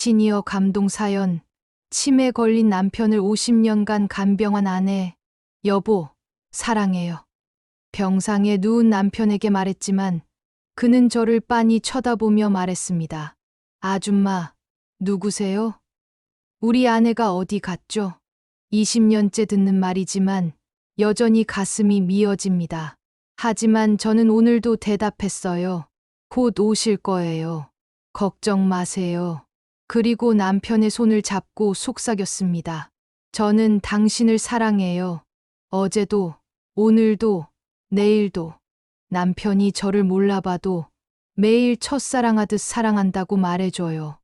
시니어 감동 사연. 치매 걸린 남편을 50년간 간병한 아내. 여보, 사랑해요. 병상에 누운 남편에게 말했지만 그는 저를 빤히 쳐다보며 말했습니다. 아줌마, 누구세요? 우리 아내가 어디 갔죠? 20년째 듣는 말이지만 여전히 가슴이 미어집니다. 하지만 저는 오늘도 대답했어요. 곧 오실 거예요. 걱정 마세요. 그리고 남편의 손을 잡고 속삭였습니다. 저는 당신을 사랑해요. 어제도, 오늘도, 내일도. 남편이 저를 몰라봐도 매일 첫사랑하듯 사랑한다고 말해줘요.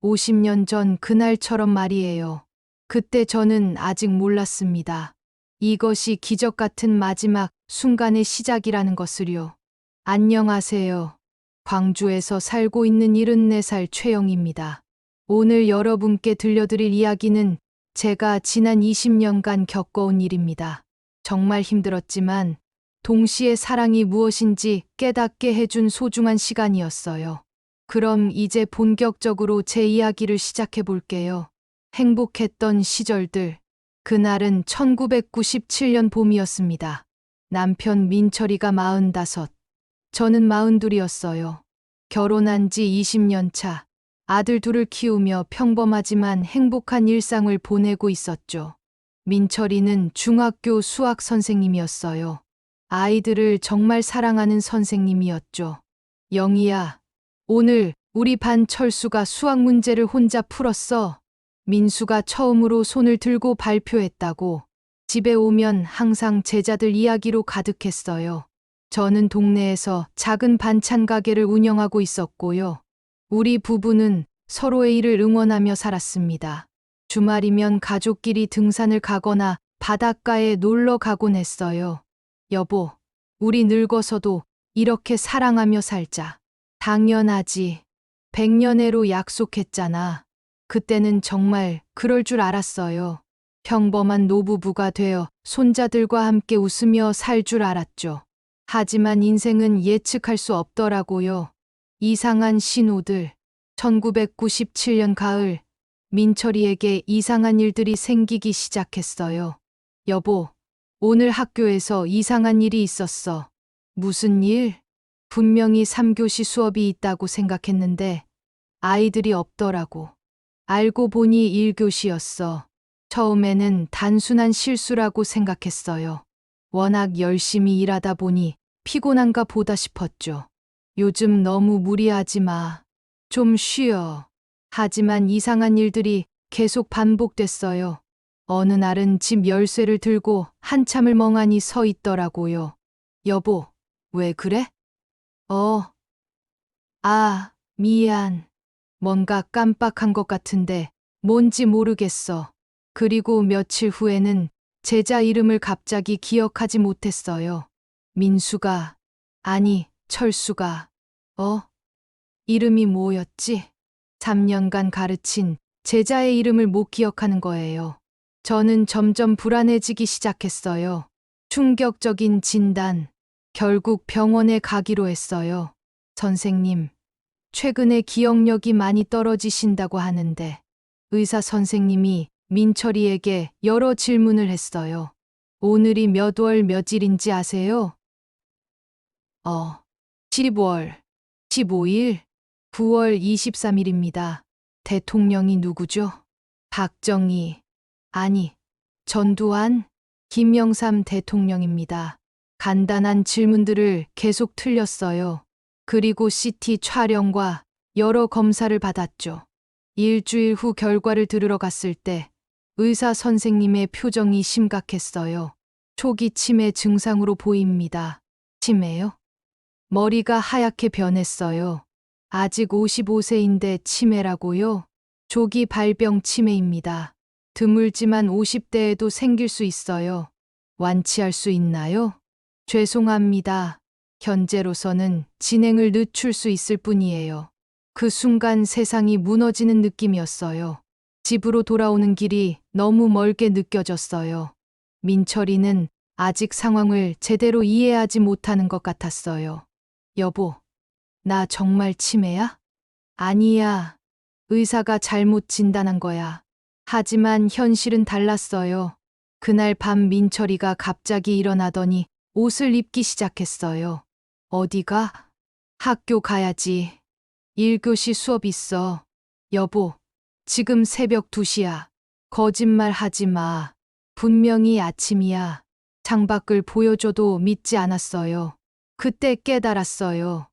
50년 전 그날처럼 말이에요. 그때 저는 아직 몰랐습니다. 이것이 기적 같은 마지막 순간의 시작이라는 것을요. 안녕하세요. 광주에서 살고 있는 74살 최영입니다. 오늘 여러분께 들려드릴 이야기는 제가 지난 20년간 겪어온 일입니다. 정말 힘들었지만 동시에 사랑이 무엇인지 깨닫게 해준 소중한 시간이었어요. 그럼 이제 본격적으로 제 이야기를 시작해 볼게요. 행복했던 시절들. 그날은 1997년 봄이었습니다. 남편 민철이가 45, 저는 42이었어요. 결혼한 지 20년 차. 아들 둘을 키우며 평범하지만 행복한 일상을 보내고 있었죠. 민철이는 중학교 수학 선생님이었어요. 아이들을 정말 사랑하는 선생님이었죠. 영희야, 오늘 우리 반 철수가 수학 문제를 혼자 풀었어. 민수가 처음으로 손을 들고 발표했다고. 집에 오면 항상 제자들 이야기로 가득했어요. 저는 동네에서 작은 반찬 가게를 운영하고 있었고요. 우리 부부는 서로의 일을 응원하며 살았습니다. 주말이면 가족끼리 등산을 가거나 바닷가에 놀러 가곤 했어요. 여보, 우리 늙어서도 이렇게 사랑하며 살자. 당연하지. 100년해로 약속했잖아. 그때는 정말 그럴 줄 알았어요. 평범한 노부부가 되어 손자들과 함께 웃으며 살 줄 알았죠. 하지만 인생은 예측할 수 없더라고요. 이상한 신호들. 1997년 가을, 민철이에게 이상한 일들이 생기기 시작했어요. 여보, 오늘 학교에서 이상한 일이 있었어. 무슨 일? 분명히 3교시 수업이 있다고 생각했는데 아이들이 없더라고. 알고 보니 1교시였어. 처음에는 단순한 실수라고 생각했어요. 워낙 열심히 일하다 보니 피곤한가 보다 싶었죠. 요즘 너무 무리하지 마. 좀 쉬어. 하지만 이상한 일들이 계속 반복됐어요. 어느 날은 집 열쇠를 들고 한참을 멍하니 서 있더라고요. 여보, 왜 그래? 미안. 뭔가 깜빡한 것 같은데 뭔지 모르겠어. 그리고 며칠 후에는 제자 이름을 갑자기 기억하지 못했어요. 민수가, 아니, 철수가. 이름이 뭐였지? 3년간 가르친 제자의 이름을 못 기억하는 거예요. 저는 점점 불안해지기 시작했어요. 충격적인 진단. 결국 병원에 가기로 했어요. 선생님, 최근에 기억력이 많이 떨어지신다고 하는데 의사 선생님이 민철이에게 여러 질문을 했어요. 오늘이 몇 월 며칠인지 아세요? 10월 15일, 9월 23일입니다. 대통령이 누구죠? 박정희, 아니, 전두환, 김영삼 대통령입니다. 간단한 질문들을 계속 틀렸어요. 그리고 CT 촬영과 여러 검사를 받았죠. 일주일 후 결과를 들으러 갔을 때 의사 선생님의 표정이 심각했어요. 초기 치매 증상으로 보입니다. 치매요? 머리가 하얗게 변했어요. 아직 55세인데 치매라고요? 조기 발병 치매입니다. 드물지만 50대에도 생길 수 있어요. 완치할 수 있나요? 죄송합니다. 현재로서는 진행을 늦출 수 있을 뿐이에요. 그 순간 세상이 무너지는 느낌이었어요. 집으로 돌아오는 길이 너무 멀게 느껴졌어요. 민철이는 아직 상황을 제대로 이해하지 못하는 것 같았어요. 여보, 나 정말 치매야? 아니야. 의사가 잘못 진단한 거야. 하지만 현실은 달랐어요. 그날 밤 민철이가 갑자기 일어나더니 옷을 입기 시작했어요. 어디가? 학교 가야지. 1교시 수업 있어. 여보, 지금 새벽 2시야. 거짓말 하지 마. 분명히 아침이야. 창밖을 보여줘도 믿지 않았어요. 그때 깨달았어요.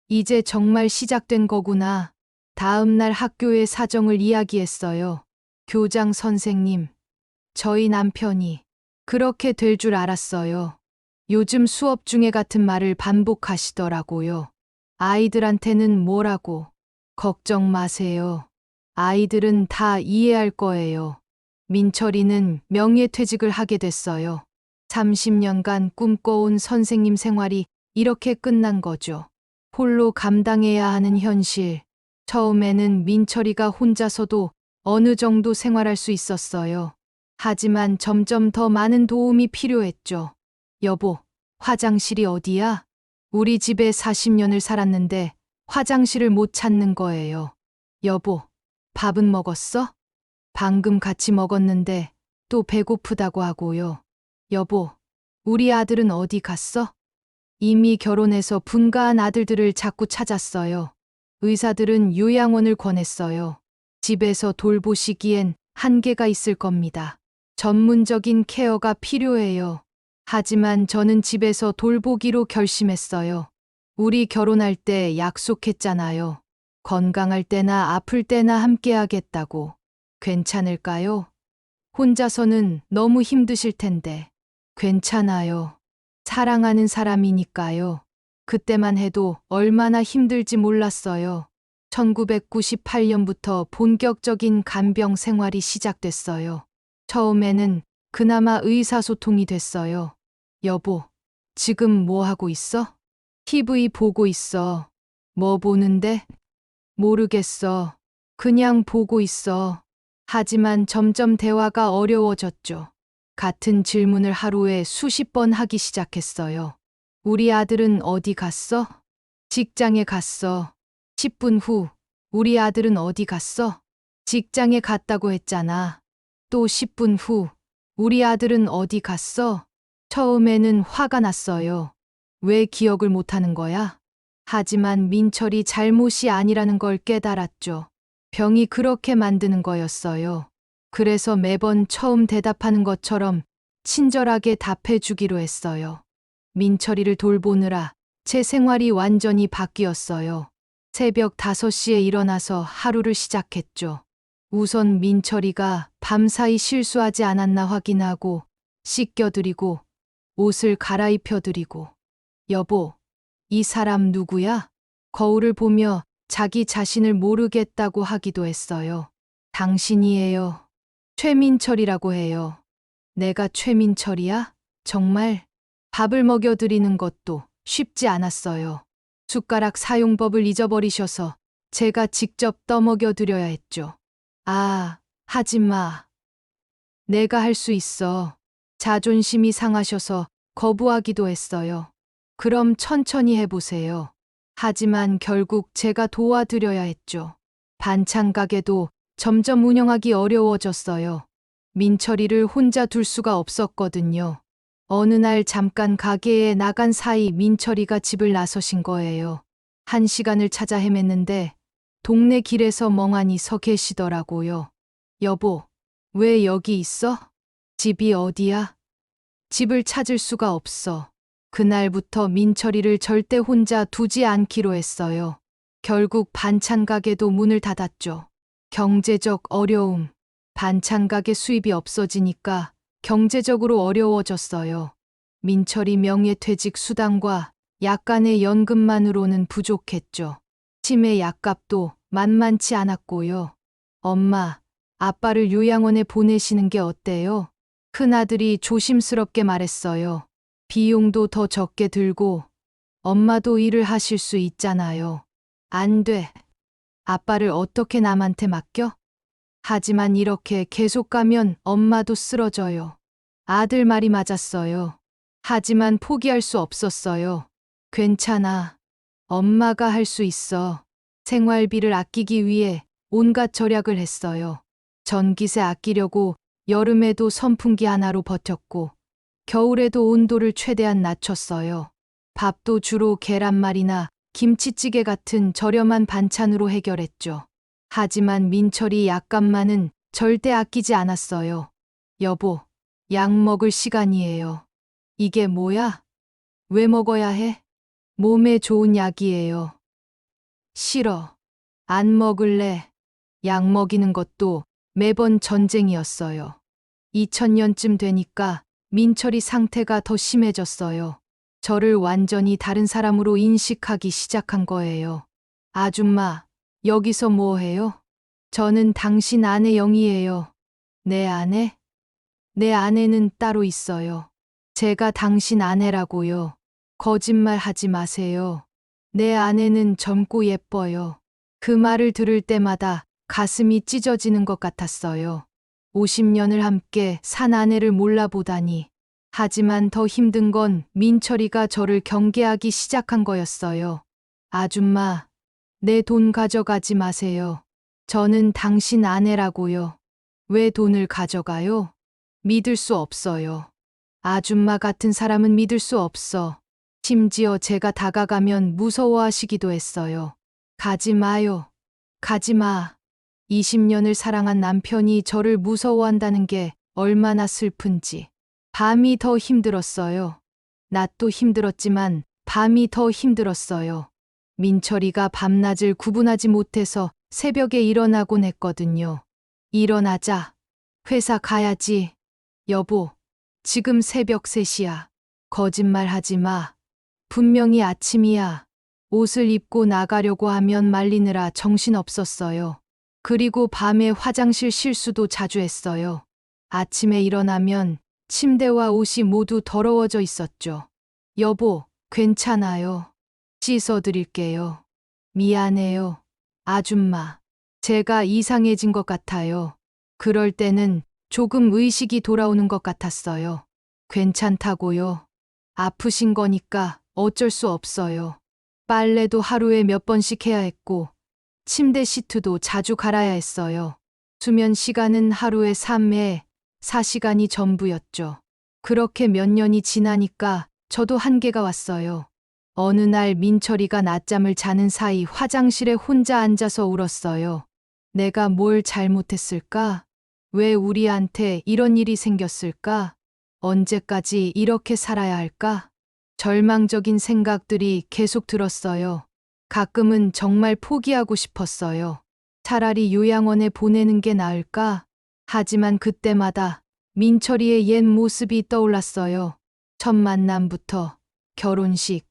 이제 정말 시작된 거구나. 다음 날 학교의 사정을 이야기했어요. 교장 선생님, 저희 남편이 그렇게 될 줄 알았어요. 요즘 수업 중에 같은 말을 반복하시더라고요. 아이들한테는 뭐라고? 걱정 마세요. 아이들은 다 이해할 거예요. 민철이는 명예퇴직을 하게 됐어요. 30년간 꿈꿔온 선생님 생활이 이렇게 끝난 거죠. 홀로 감당해야 하는 현실. 처음에는 민철이가 혼자서도 어느 정도 생활할 수 있었어요. 하지만 점점 더 많은 도움이 필요했죠. 여보, 화장실이 어디야? 우리 집에 40년을 살았는데 화장실을 못 찾는 거예요. 여보, 밥은 먹었어? 방금 같이 먹었는데 또 배고프다고 하고요. 여보, 우리 아들은 어디 갔어? 이미 결혼해서 분가한 아들들을 자꾸 찾았어요. 의사들은 요양원을 권했어요. 집에서 돌보시기엔 한계가 있을 겁니다. 전문적인 케어가 필요해요. 하지만 저는 집에서 돌보기로 결심했어요. 우리 결혼할 때 약속했잖아요. 건강할 때나 아플 때나 함께하겠다고. 괜찮을까요? 혼자서는 너무 힘드실 텐데. 괜찮아요. 사랑하는 사람이니까요. 그때만 해도 얼마나 힘들지 몰랐어요. 1998년부터 본격적인 간병 생활이 시작됐어요. 처음에는 그나마 의사소통이 됐어요. 여보, 지금 뭐 하고 있어? TV 보고 있어. 뭐 보는데? 모르겠어. 그냥 보고 있어. 하지만 점점 대화가 어려워졌죠. 같은 질문을 하루에 수십 번 하기 시작했어요. 우리 아들은 어디 갔어? 직장에 갔어. 10분 후, 우리 아들은 어디 갔어? 직장에 갔다고 했잖아. 또 10분 후, 우리 아들은 어디 갔어? 처음에는 화가 났어요. 왜 기억을 못하는 거야? 하지만 민철이 잘못이 아니라는 걸 깨달았죠. 병이 그렇게 만드는 거였어요. 그래서 매번 처음 대답하는 것처럼 친절하게 답해주기로 했어요. 민철이를 돌보느라 제 생활이 완전히 바뀌었어요. 새벽 5시에 일어나서 하루를 시작했죠. 우선 민철이가 밤사이 실수하지 않았나 확인하고 씻겨드리고 옷을 갈아입혀드리고 여보, 이 사람 누구야? 거울을 보며 자기 자신을 모르겠다고 하기도 했어요. 당신이에요. 최민철이라고 해요. 내가 최민철이야? 정말? 밥을 먹여드리는 것도 쉽지 않았어요. 숟가락 사용법을 잊어버리셔서 제가 직접 떠먹여드려야 했죠. 아, 하지 마. 내가 할 수 있어. 자존심이 상하셔서 거부하기도 했어요. 그럼 천천히 해보세요. 하지만 결국 제가 도와드려야 했죠. 반찬 가게도 점점 운영하기 어려워졌어요. 민철이를 혼자 둘 수가 없었거든요. 어느 날 잠깐 가게에 나간 사이 민철이가 집을 나서신 거예요. 1시간을 찾아 헤맸는데 동네 길에서 멍하니 서 계시더라고요. 여보, 왜 여기 있어? 집이 어디야? 집을 찾을 수가 없어. 그날부터 민철이를 절대 혼자 두지 않기로 했어요. 결국 반찬 가게도 문을 닫았죠. 경제적 어려움. 반찬 가게 수입이 없어지니까 경제적으로 어려워졌어요. 민철이 명예퇴직 수당과 약간의 연금만으로는 부족했죠. 치매 약값도 만만치 않았고요. 엄마, 아빠를 요양원에 보내시는 게 어때요? 큰아들이 조심스럽게 말했어요. 비용도 더 적게 들고 엄마도 일을 하실 수 있잖아요. 안 돼. 아빠를 어떻게 남한테 맡겨? 하지만 이렇게 계속 가면 엄마도 쓰러져요. 아들 말이 맞았어요. 하지만 포기할 수 없었어요. 괜찮아. 엄마가 할 수 있어. 생활비를 아끼기 위해 온갖 절약을 했어요. 전기세 아끼려고 여름에도 선풍기 하나로 버텼고 겨울에도 온도를 최대한 낮췄어요. 밥도 주로 계란말이나 김치찌개 같은 저렴한 반찬으로 해결했죠. 하지만 민철이 약간만은 절대 아끼지 않았어요. 여보, 약 먹을 시간이에요. 이게 뭐야? 왜 먹어야 해? 몸에 좋은 약이에요. 싫어. 안 먹을래. 약 먹이는 것도 매번 전쟁이었어요. 2000년쯤 되니까 민철이 상태가 더 심해졌어요. 저를 완전히 다른 사람으로 인식하기 시작한 거예요. 아줌마, 여기서 뭐 해요? 저는 당신 아내 영이에요. 내 아내? 내 아내는 따로 있어요. 제가 당신 아내라고요. 거짓말 하지 마세요. 내 아내는 젊고 예뻐요. 그 말을 들을 때마다 가슴이 찢어지는 것 같았어요. 50년을 함께 산 아내를 몰라보다니. 하지만 더 힘든 건 민철이가 저를 경계하기 시작한 거였어요. 아줌마, 내 돈 가져가지 마세요. 저는 당신 아내라고요. 왜 돈을 가져가요? 믿을 수 없어요. 아줌마 같은 사람은 믿을 수 없어. 심지어 제가 다가가면 무서워하시기도 했어요. 가지 마요. 가지 마. 20년을 사랑한 남편이 저를 무서워한다는 게 얼마나 슬픈지. 밤이 더 힘들었어요. 낮도 힘들었지만 밤이 더 힘들었어요. 민철이가 밤낮을 구분하지 못해서 새벽에 일어나곤 했거든요. 일어나자. 회사 가야지. 여보, 지금 새벽 3시야. 거짓말 하지 마. 분명히 아침이야. 옷을 입고 나가려고 하면 말리느라 정신없었어요. 그리고 밤에 화장실 실수도 자주 했어요. 아침에 일어나면 침대와 옷이 모두 더러워져 있었죠. 여보, 괜찮아요. 씻어드릴게요. 미안해요. 아줌마. 제가 이상해진 것 같아요. 그럴 때는 조금 의식이 돌아오는 것 같았어요. 괜찮다고요. 아프신 거니까 어쩔 수 없어요. 빨래도 하루에 몇 번씩 해야 했고, 침대 시트도 자주 갈아야 했어요. 수면 시간은 하루에 3에 4시간이 전부였죠. 그렇게 몇 년이 지나니까 저도 한계가 왔어요. 어느 날 민철이가 낮잠을 자는 사이 화장실에 혼자 앉아서 울었어요. 내가 뭘 잘못했을까? 왜 우리한테 이런 일이 생겼을까? 언제까지 이렇게 살아야 할까? 절망적인 생각들이 계속 들었어요. 가끔은 정말 포기하고 싶었어요. 차라리 요양원에 보내는 게 나을까? 하지만 그때마다 민철이의 옛 모습이 떠올랐어요. 첫 만남부터 결혼식,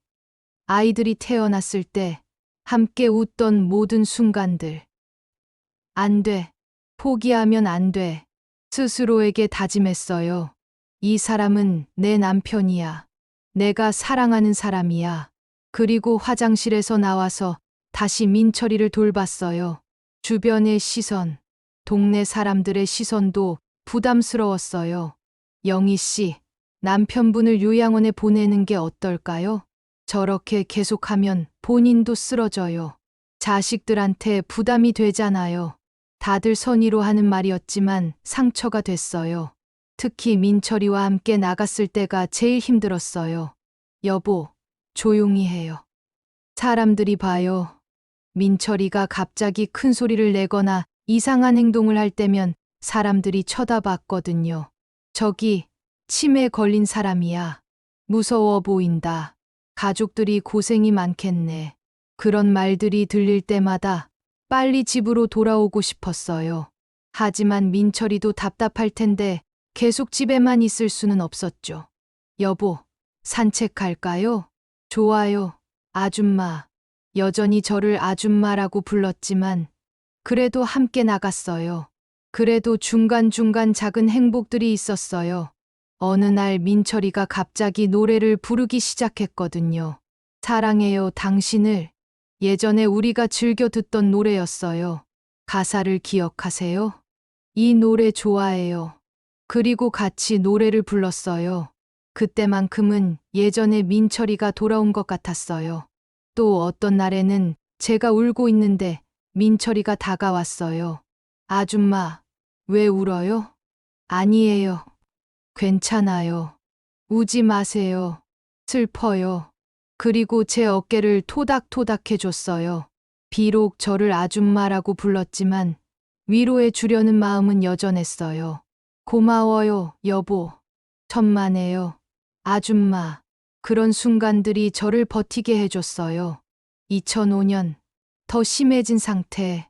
아이들이 태어났을 때 함께 웃던 모든 순간들. 안 돼. 포기하면 안 돼. 스스로에게 다짐했어요. 이 사람은 내 남편이야. 내가 사랑하는 사람이야. 그리고 화장실에서 나와서 다시 민철이를 돌봤어요. 주변의 시선, 동네 사람들의 시선도 부담스러웠어요. 영희 씨, 남편분을 요양원에 보내는 게 어떨까요? 저렇게 계속하면 본인도 쓰러져요. 자식들한테 부담이 되잖아요. 다들 선의로 하는 말이었지만 상처가 됐어요. 특히 민철이와 함께 나갔을 때가 제일 힘들었어요. 여보, 조용히 해요. 사람들이 봐요. 민철이가 갑자기 큰 소리를 내거나 이상한 행동을 할 때면 사람들이 쳐다봤거든요. 저기, 치매에 걸린 사람이야. 무서워 보인다. 가족들이 고생이 많겠네. 그런 말들이 들릴 때마다 빨리 집으로 돌아오고 싶었어요. 하지만 민철이도 답답할 텐데 계속 집에만 있을 수는 없었죠. 여보, 산책할까요? 좋아요, 아줌마. 여전히 저를 아줌마라고 불렀지만 그래도 함께 나갔어요. 그래도 중간중간 작은 행복들이 있었어요. 어느 날 민철이가 갑자기 노래를 부르기 시작했거든요. 사랑해요, 당신을. 예전에 우리가 즐겨 듣던 노래였어요. 가사를 기억하세요? 이 노래 좋아해요. 그리고 같이 노래를 불렀어요. 그때만큼은 예전에 민철이가 돌아온 것 같았어요. 또 어떤 날에는 제가 울고 있는데 민철이가 다가왔어요. 아줌마, 왜 울어요? 아니에요. 괜찮아요. 우지 마세요. 슬퍼요. 그리고 제 어깨를 토닥토닥 해줬어요. 비록 저를 아줌마라고 불렀지만 위로해 주려는 마음은 여전했어요. 고마워요, 여보. 천만에요. 아줌마. 그런 순간들이 저를 버티게 해줬어요. 2005년. 더 심해진 상태.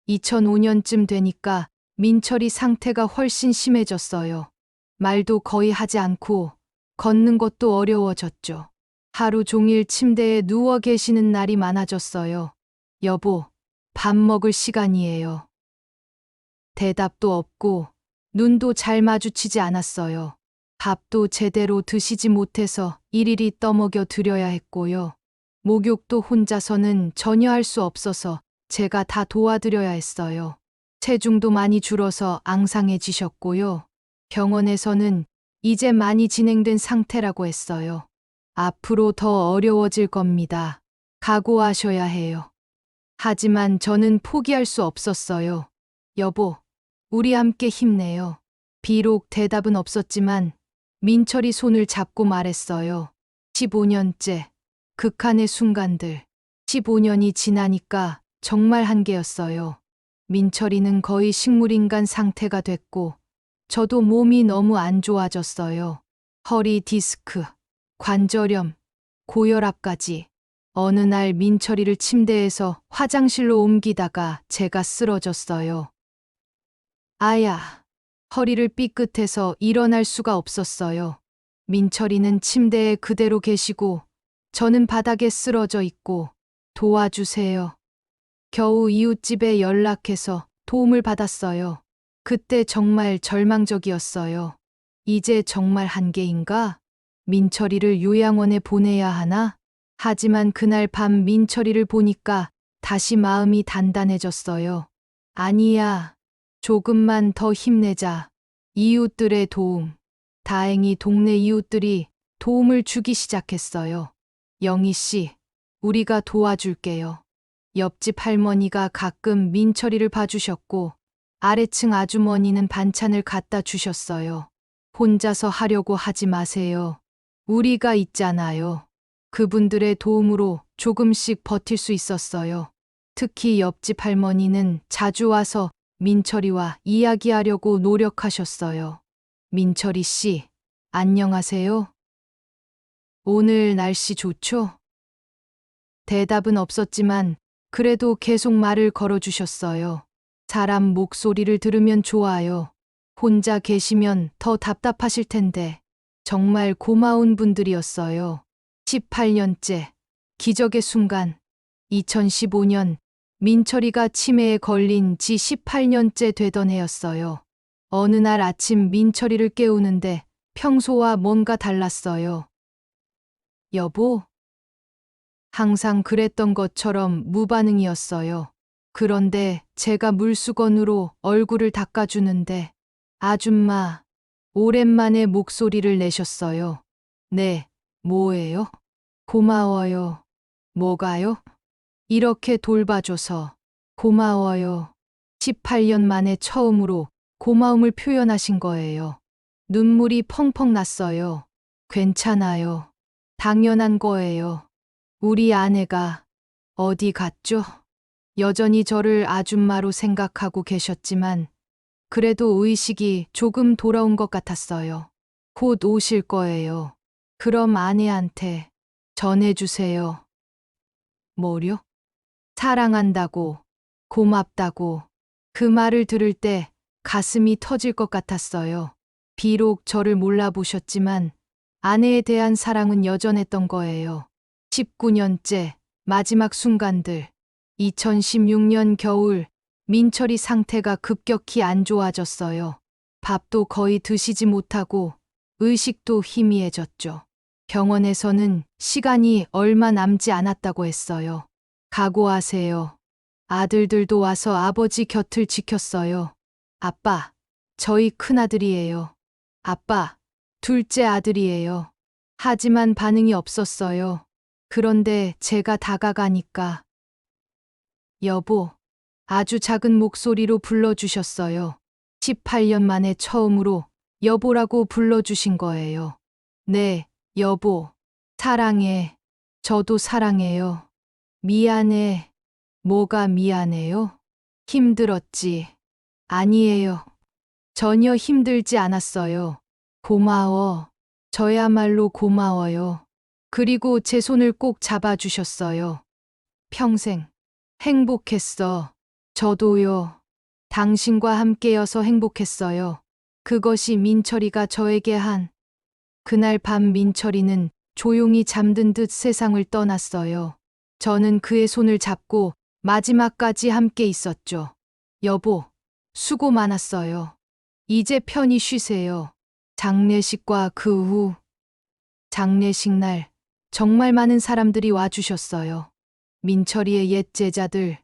2005년쯤 되니까 민철이 상태가 훨씬 심해졌어요. 말도 거의 하지 않고 걷는 것도 어려워졌죠. 하루 종일 침대에 누워 계시는 날이 많아졌어요. 여보, 밥 먹을 시간이에요. 대답도 없고 눈도 잘 마주치지 않았어요. 밥도 제대로 드시지 못해서 일일이 떠먹여 드려야 했고요. 목욕도 혼자서는 전혀 할 수 없어서 제가 다 도와드려야 했어요. 체중도 많이 줄어서 앙상해지셨고요. 병원에서는 이제 많이 진행된 상태라고 했어요. 앞으로 더 어려워질 겁니다. 각오하셔야 해요. 하지만 저는 포기할 수 없었어요. 여보, 우리 함께 힘내요. 비록 대답은 없었지만 민철이 손을 잡고 말했어요. 15년째. 극한의 순간들. 15년이 지나니까 정말 한계였어요. 민철이는 거의 식물인간 상태가 됐고 저도 몸이 너무 안 좋아졌어요. 허리 디스크, 관절염, 고혈압까지. 어느 날 민철이를 침대에서 화장실로 옮기다가 제가 쓰러졌어요. 아야, 허리를 삐끗해서 일어날 수가 없었어요. 민철이는 침대에 그대로 계시고 저는 바닥에 쓰러져 있고 도와주세요. 겨우 이웃집에 연락해서 도움을 받았어요. 그때 정말 절망적이었어요. 이제 정말 한계인가? 민철이를 요양원에 보내야 하나? 하지만 그날 밤 민철이를 보니까 다시 마음이 단단해졌어요. 아니야. 조금만 더 힘내자. 이웃들의 도움. 다행히 동네 이웃들이 도움을 주기 시작했어요. 영희 씨, 우리가 도와줄게요. 옆집 할머니가 가끔 민철이를 봐주셨고 아래층 아주머니는 반찬을 갖다 주셨어요. 혼자서 하려고 하지 마세요. 우리가 있잖아요. 그분들의 도움으로 조금씩 버틸 수 있었어요. 특히 옆집 할머니는 자주 와서 민철이와 이야기하려고 노력하셨어요. 민철이 씨, 안녕하세요. 오늘 날씨 좋죠? 대답은 없었지만 그래도 계속 말을 걸어주셨어요. 사람 목소리를 들으면 좋아요. 혼자 계시면 더 답답하실 텐데 정말 고마운 분들이었어요. 18년째 기적의 순간 2015년 민철이가 치매에 걸린 지 18년째 되던 해였어요. 어느 날 아침 민철이를 깨우는데 평소와 뭔가 달랐어요. 여보? 항상 그랬던 것처럼 무반응이었어요. 그런데 제가 물수건으로 얼굴을 닦아주는데 아줌마, 오랜만에 목소리를 내셨어요. 네, 뭐예요? 고마워요. 뭐가요? 이렇게 돌봐줘서 고마워요. 18년 만에 처음으로 고마움을 표현하신 거예요. 눈물이 펑펑 났어요. 괜찮아요. 당연한 거예요. 우리 아내가 어디 갔죠? 여전히 저를 아줌마로 생각하고 계셨지만 그래도 의식이 조금 돌아온 것 같았어요. 곧 오실 거예요. 그럼 아내한테 전해주세요. 뭐요? 사랑한다고, 고맙다고. 그 말을 들을 때 가슴이 터질 것 같았어요. 비록 저를 몰라보셨지만 아내에 대한 사랑은 여전했던 거예요. 19년째 마지막 순간들. 2016년 겨울 민철이 상태가 급격히 안 좋아졌어요. 밥도 거의 드시지 못하고 의식도 희미해졌죠. 병원에서는 시간이 얼마 남지 않았다고 했어요. 각오하세요. 아들들도 와서 아버지 곁을 지켰어요. 아빠, 저희 큰아들이에요. 아빠, 둘째 아들이에요. 하지만 반응이 없었어요. 그런데 제가 다가가니까 여보, 아주 작은 목소리로 불러주셨어요. 18년 만에 처음으로 여보라고 불러주신 거예요. 네, 여보. 사랑해. 저도 사랑해요. 미안해. 뭐가 미안해요? 힘들었지. 아니에요. 전혀 힘들지 않았어요. 고마워. 저야말로 고마워요. 그리고 제 손을 꼭 잡아주셨어요. 평생 행복했어. 저도요. 당신과 함께여서 행복했어요. 그것이 민철이가 저에게 한. 그날 밤 민철이는 조용히 잠든 듯 세상을 떠났어요. 저는 그의 손을 잡고 마지막까지 함께 있었죠. 여보, 수고 많았어요. 이제 편히 쉬세요. 장례식과 그 후, 장례식 날 정말 많은 사람들이 와주셨어요. 민철이의 옛 제자들,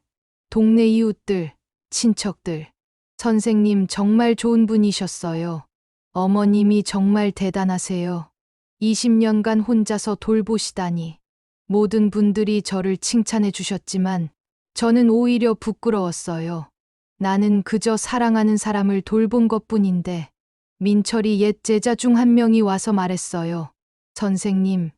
동네 이웃들, 친척들. 선생님 정말 좋은 분이셨어요. 어머님이 정말 대단하세요. 20년간 혼자서 돌보시다니. 모든 분들이 저를 칭찬해 주셨지만 저는 오히려 부끄러웠어요. 나는 그저 사랑하는 사람을 돌본 것뿐인데. 민철이 옛 제자 중 한 명이 와서 말했어요. 선생님,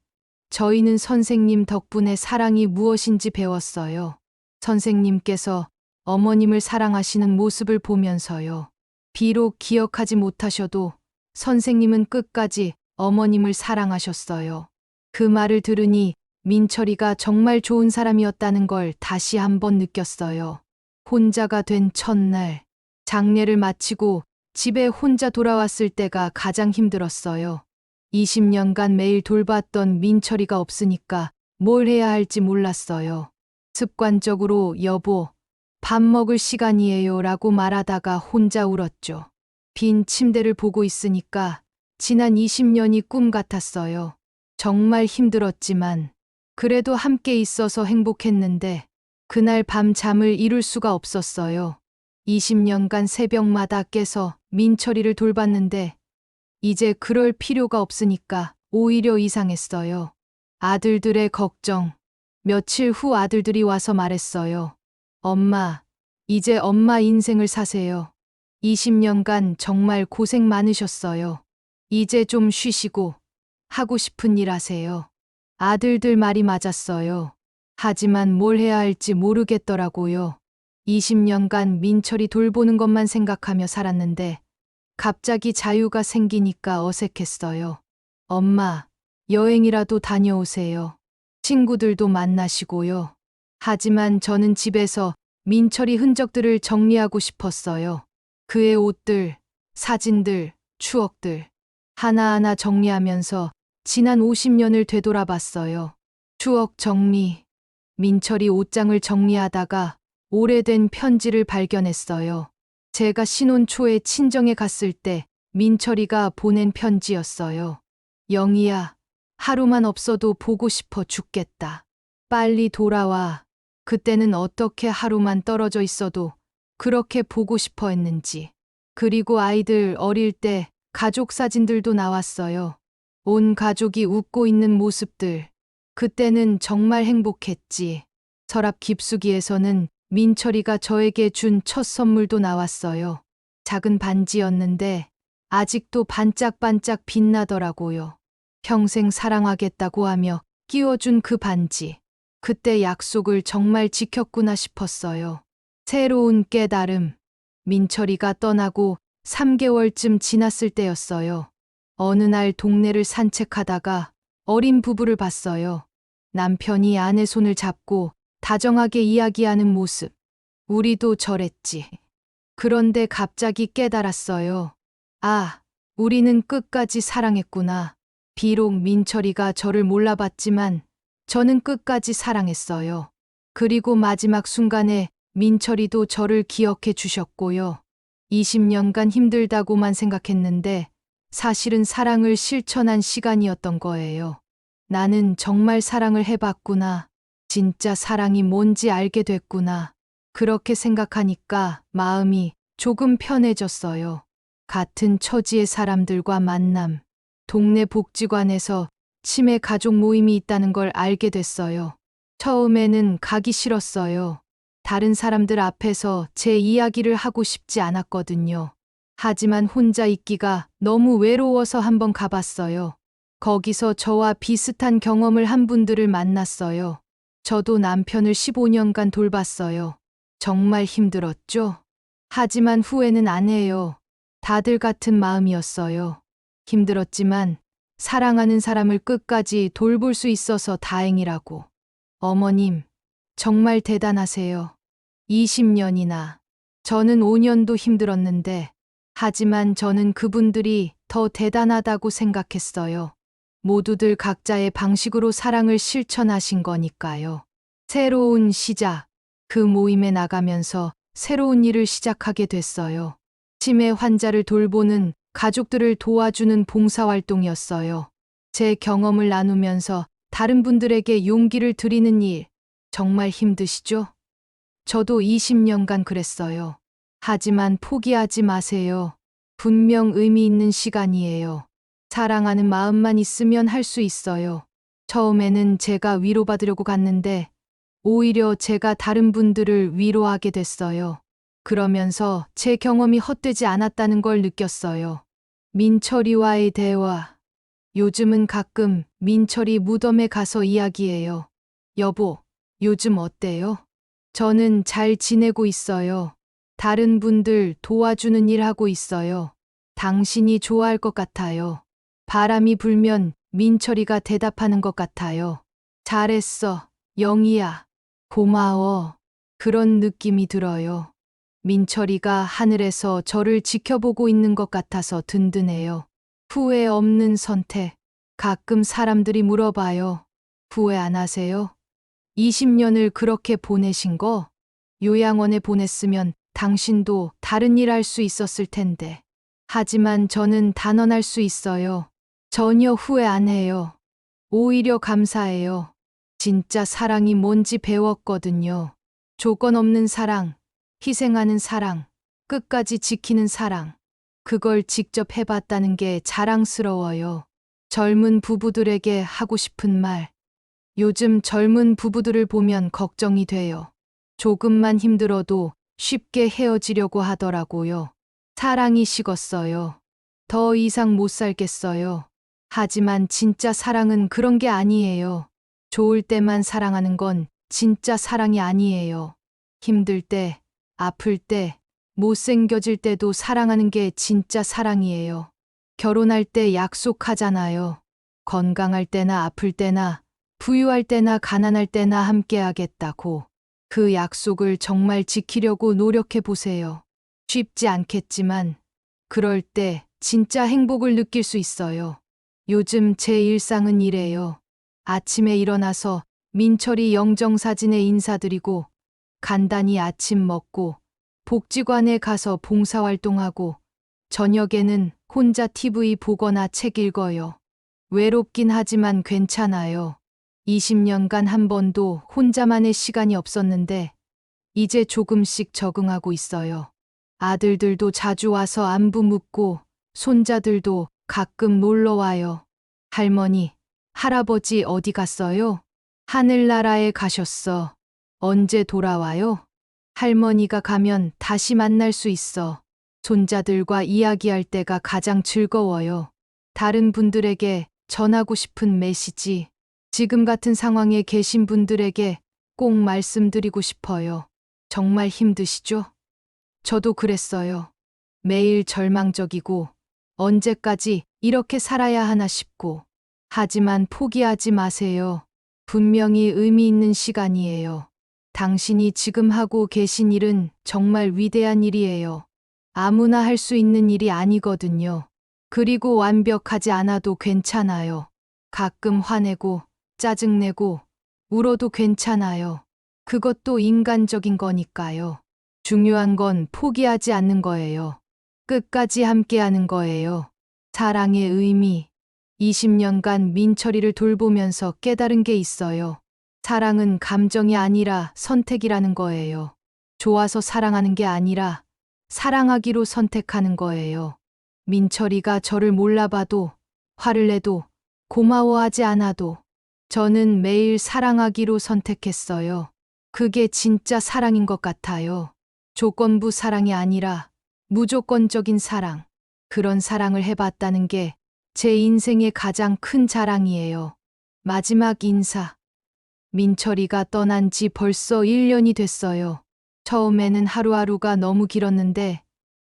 저희는 선생님 덕분에 사랑이 무엇인지 배웠어요. 선생님께서 어머님을 사랑하시는 모습을 보면서요. 비록 기억하지 못하셔도 선생님은 끝까지 어머님을 사랑하셨어요. 그 말을 들으니 민철이가 정말 좋은 사람이었다는 걸 다시 한번 느꼈어요. 혼자가 된 첫날, 장례를 마치고 집에 혼자 돌아왔을 때가 가장 힘들었어요. 20년간 매일 돌봤던 민철이가 없으니까 뭘 해야 할지 몰랐어요. 습관적으로 여보, 밥 먹을 시간이에요 라고 말하다가 혼자 울었죠. 빈 침대를 보고 있으니까 지난 20년이 꿈 같았어요. 정말 힘들었지만 그래도 함께 있어서 행복했는데 그날 밤 잠을 이룰 수가 없었어요. 20년간 새벽마다 깨서 민철이를 돌봤는데 이제 그럴 필요가 없으니까 오히려 이상했어요. 아들들의 걱정. 며칠 후 아들들이 와서 말했어요. 엄마, 이제 엄마 인생을 사세요. 20년간 정말 고생 많으셨어요. 이제 좀 쉬시고 하고 싶은 일 하세요. 아들들 말이 맞았어요. 하지만 뭘 해야 할지 모르겠더라고요. 20년간 민철이 돌보는 것만 생각하며 살았는데 갑자기 자유가 생기니까 어색했어요. 엄마, 여행이라도 다녀오세요. 친구들도 만나시고요. 하지만 저는 집에서 민철이 흔적들을 정리하고 싶었어요. 그의 옷들, 사진들, 추억들. 하나하나 정리하면서 지난 50년을 되돌아봤어요. 추억 정리. 민철이 옷장을 정리하다가 오래된 편지를 발견했어요. 제가 신혼 초에 친정에 갔을 때 민철이가 보낸 편지였어요. 영희야, 하루만 없어도 보고 싶어 죽겠다. 빨리 돌아와. 그때는 어떻게 하루만 떨어져 있어도 그렇게 보고 싶어 했는지. 그리고 아이들 어릴 때 가족 사진들도 나왔어요. 온 가족이 웃고 있는 모습들. 그때는 정말 행복했지. 서랍 깊숙이에서는 민철이가 저에게 준 첫 선물도 나왔어요. 작은 반지였는데 아직도 반짝반짝 빛나더라고요. 평생 사랑하겠다고 하며 끼워준 그 반지. 그때 약속을 정말 지켰구나 싶었어요. 새로운 깨달음. 민철이가 떠나고 3개월쯤 지났을 때였어요. 어느 날 동네를 산책하다가 어린 부부를 봤어요. 남편이 아내 손을 잡고 다정하게 이야기하는 모습. 우리도 저랬지. 그런데 갑자기 깨달았어요. 아, 우리는 끝까지 사랑했구나. 비록 민철이가 저를 몰라봤지만 저는 끝까지 사랑했어요. 그리고 마지막 순간에 민철이도 저를 기억해 주셨고요. 20년간 힘들다고만 생각했는데 사실은 사랑을 실천한 시간이었던 거예요. 나는 정말 사랑을 해봤구나. 진짜 사랑이 뭔지 알게 됐구나. 그렇게 생각하니까 마음이 조금 편해졌어요. 같은 처지의 사람들과 만남. 동네 복지관에서 치매 가족 모임이 있다는 걸 알게 됐어요. 처음에는 가기 싫었어요. 다른 사람들 앞에서 제 이야기를 하고 싶지 않았거든요. 하지만 혼자 있기가 너무 외로워서 한번 가봤어요. 거기서 저와 비슷한 경험을 한 분들을 만났어요. 저도 남편을 15년간 돌봤어요. 정말 힘들었죠? 하지만 후회는 안 해요. 다들 같은 마음이었어요. 힘들었지만 사랑하는 사람을 끝까지 돌볼 수 있어서 다행이라고. 어머님, 정말 대단하세요. 20년이나. 저는 5년도 힘들었는데, 하지만 저는 그분들이 더 대단하다고 생각했어요. 모두들 각자의 방식으로 사랑을 실천하신 거니까요. 새로운 시작. 그 모임에 나가면서 새로운 일을 시작하게 됐어요. 치매 환자를 돌보는 가족들을 도와주는 봉사활동이었어요. 제 경험을 나누면서 다른 분들에게 용기를 드리는 일, 정말 힘드시죠? 저도 20년간 그랬어요. 하지만 포기하지 마세요. 분명 의미 있는 시간이에요. 사랑하는 마음만 있으면 할 수 있어요. 처음에는 제가 위로받으려고 갔는데, 오히려 제가 다른 분들을 위로하게 됐어요. 그러면서 제 경험이 헛되지 않았다는 걸 느꼈어요. 민철이와의 대화. 요즘은 가끔 민철이 무덤에 가서 이야기해요. 여보, 요즘 어때요? 저는 잘 지내고 있어요. 다른 분들 도와주는 일 하고 있어요. 당신이 좋아할 것 같아요. 바람이 불면 민철이가 대답하는 것 같아요. 잘했어, 영희야. 고마워. 그런 느낌이 들어요. 민철이가 하늘에서 저를 지켜보고 있는 것 같아서 든든해요. 후회 없는 선택. 가끔 사람들이 물어봐요. 후회 안 하세요? 20년을 그렇게 보내신 거? 요양원에 보냈으면 당신도 다른 일 할 수 있었을 텐데. 하지만 저는 단언할 수 있어요. 전혀 후회 안 해요. 오히려 감사해요. 진짜 사랑이 뭔지 배웠거든요. 조건 없는 사랑, 희생하는 사랑, 끝까지 지키는 사랑. 그걸 직접 해봤다는 게 자랑스러워요. 젊은 부부들에게 하고 싶은 말. 요즘 젊은 부부들을 보면 걱정이 돼요. 조금만 힘들어도 쉽게 헤어지려고 하더라고요. 사랑이 식었어요. 더 이상 못 살겠어요. 하지만 진짜 사랑은 그런 게 아니에요. 좋을 때만 사랑하는 건 진짜 사랑이 아니에요. 힘들 때, 아플 때, 못생겨질 때도 사랑하는 게 진짜 사랑이에요. 결혼할 때 약속하잖아요. 건강할 때나 아플 때나, 부유할 때나 가난할 때나 함께하겠다고. 그 약속을 정말 지키려고 노력해 보세요. 쉽지 않겠지만, 그럴 때 진짜 행복을 느낄 수 있어요. 요즘 제 일상은 이래요. 아침에 일어나서 민철이 영정사진에 인사드리고, 간단히 아침 먹고, 복지관에 가서 봉사활동하고, 저녁에는 혼자 TV 보거나 책 읽어요. 외롭긴 하지만 괜찮아요. 20년간 한 번도 혼자만의 시간이 없었는데, 이제 조금씩 적응하고 있어요. 아들들도 자주 와서 안부 묻고, 손자들도 가끔 놀러 와요. 할머니, 할아버지 어디 갔어요? 하늘나라에 가셨어. 언제 돌아와요? 할머니가 가면 다시 만날 수 있어. 손자들과 이야기할 때가 가장 즐거워요. 다른 분들에게 전하고 싶은 메시지. 지금 같은 상황에 계신 분들에게 꼭 말씀드리고 싶어요. 정말 힘드시죠? 저도 그랬어요. 매일 절망적이고 언제까지 이렇게 살아야 하나 싶고. 하지만 포기하지 마세요. 분명히 의미 있는 시간이에요. 당신이 지금 하고 계신 일은 정말 위대한 일이에요. 아무나 할 수 있는 일이 아니거든요. 그리고 완벽하지 않아도 괜찮아요. 가끔 화내고, 짜증내고, 울어도 괜찮아요. 그것도 인간적인 거니까요. 중요한 건 포기하지 않는 거예요. 끝까지 함께하는 거예요. 사랑의 의미. 20년간 민철이를 돌보면서 깨달은 게 있어요. 사랑은 감정이 아니라 선택이라는 거예요. 좋아서 사랑하는 게 아니라 사랑하기로 선택하는 거예요. 민철이가 저를 몰라봐도, 화를 내도, 고마워하지 않아도 저는 매일 사랑하기로 선택했어요. 그게 진짜 사랑인 것 같아요. 조건부 사랑이 아니라 무조건적인 사랑. 그런 사랑을 해봤다는 게 제 인생의 가장 큰 자랑이에요. 마지막 인사. 민철이가 떠난 지 벌써 1년이 됐어요. 처음에는 하루하루가 너무 길었는데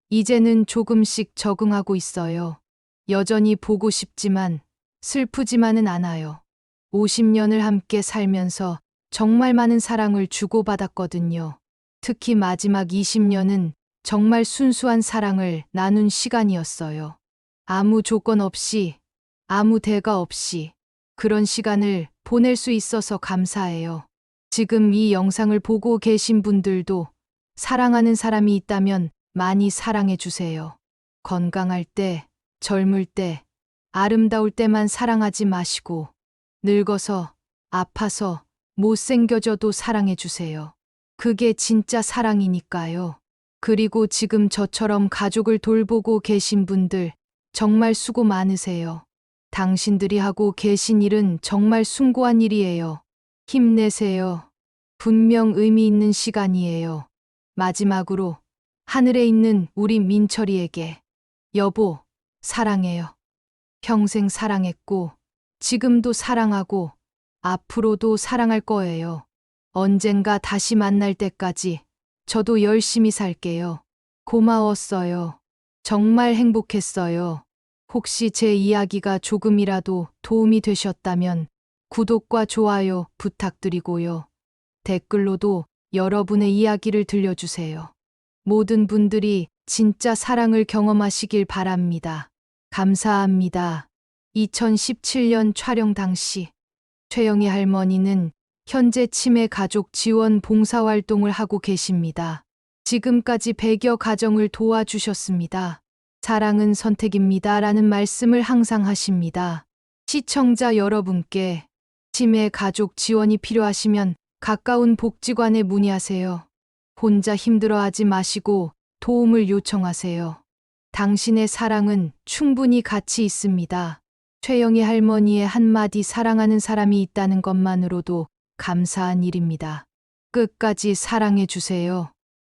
이제는 조금씩 적응하고 있어요. 여전히 보고 싶지만 슬프지만은 않아요. 50년을 함께 살면서 정말 많은 사랑을 주고받았거든요. 특히 마지막 20년은 정말 순수한 사랑을 나눈 시간이었어요. 아무 조건 없이, 아무 대가 없이 그런 시간을 보낼 수 있어서 감사해요. 지금 이 영상을 보고 계신 분들도 사랑하는 사람이 있다면 많이 사랑해 주세요. 건강할 때, 젊을 때, 아름다울 때만 사랑하지 마시고, 늙어서, 아파서, 못생겨져도 사랑해 주세요. 그게 진짜 사랑이니까요. 그리고 지금 저처럼 가족을 돌보고 계신 분들, 정말 수고 많으세요. 당신들이 하고 계신 일은 정말 숭고한 일이에요. 힘내세요. 분명 의미 있는 시간이에요. 마지막으로 하늘에 있는 우리 민철이에게 여보, 사랑해요. 평생 사랑했고, 지금도 사랑하고, 앞으로도 사랑할 거예요. 언젠가 다시 만날 때까지 저도 열심히 살게요. 고마웠어요. 정말 행복했어요. 혹시 제 이야기가 조금이라도 도움이 되셨다면 구독과 좋아요 부탁드리고요. 댓글로도 여러분의 이야기를 들려주세요. 모든 분들이 진짜 사랑을 경험하시길 바랍니다. 감사합니다. 2017년 촬영 당시 최영희 할머니는 현재 치매 가족 지원 봉사활동을 하고 계십니다. 지금까지 100여 가정을 도와주셨습니다. 사랑은 선택입니다. 라는 말씀을 항상 하십니다. 시청자 여러분께 치매 가족 지원이 필요하시면 가까운 복지관에 문의하세요. 혼자 힘들어하지 마시고 도움을 요청하세요. 당신의 사랑은 충분히 가치 있습니다. 최영희 할머니의 한마디 사랑하는 사람이 있다는 것만으로도 감사한 일입니다. 끝까지 사랑해 주세요.